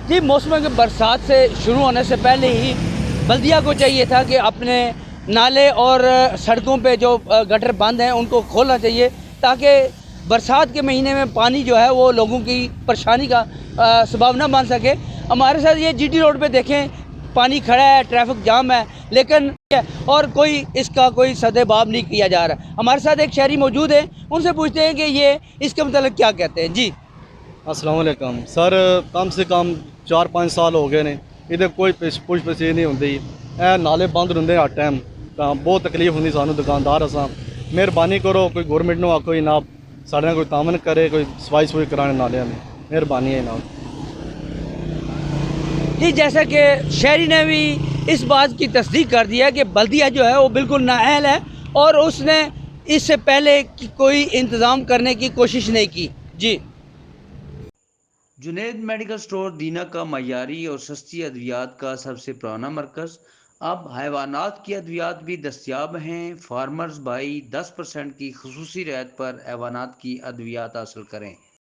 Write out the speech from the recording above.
جی موسم کے برسات سے شروع ہونے سے پہلے ہی بلدیہ کو چاہیے تھا کہ اپنے نالے اور سڑکوں پہ جو گٹر بند ہیں ان کو کھولنا چاہیے تاکہ برسات کے مہینے میں پانی جو ہے وہ لوگوں کی پریشانی کا سبب نہ بن سکے۔ ہمارے ساتھ یہ جی ٹی روڈ پہ دیکھیں پانی کھڑا ہے، ٹریفک جام ہے، لیکن اور کوئی اس کا کوئی سد باب نہیں کیا جا رہا۔ ہمارے ساتھ ایک شہری موجود ہے، ان سے پوچھتے ہیں کہ یہ اس کے متعلق کیا کہتے ہیں۔ جی السلام علیکم سر، کم سے کم 4-5 سال ہو گئے نے ادھر کوئی پوچھ پچھ نہیں ہوتی۔ اے نالے بند رہتے ہر ٹائم، تو بہت تکلیف ہوتی سانو دکاندار اساں۔ مہربانی کرو کوئی گورنمنٹ نو آکھو جناب سارے کوئی تعاون کرے، کوئی صفائی سفائی کرانے نالیاں میں، مہربانی ہے جناب۔ جی جیسا کہ شہری نے بھی اس بات کی تصدیق کر دیا کہ بلدیہ جو ہے وہ بالکل نااہل ہے اور اس نے اس سے پہلے کوئی انتظام کرنے کی کوشش نہیں کی۔ جی جنید میڈیکل سٹور دینا کا معیاری اور سستی ادویات کا سب سے پرانا مرکز۔ اب حیوانات کی ادویات بھی دستیاب ہیں۔ فارمرز بھائی 10% کی خصوصی رعایت پر حیوانات کی ادویات حاصل کریں۔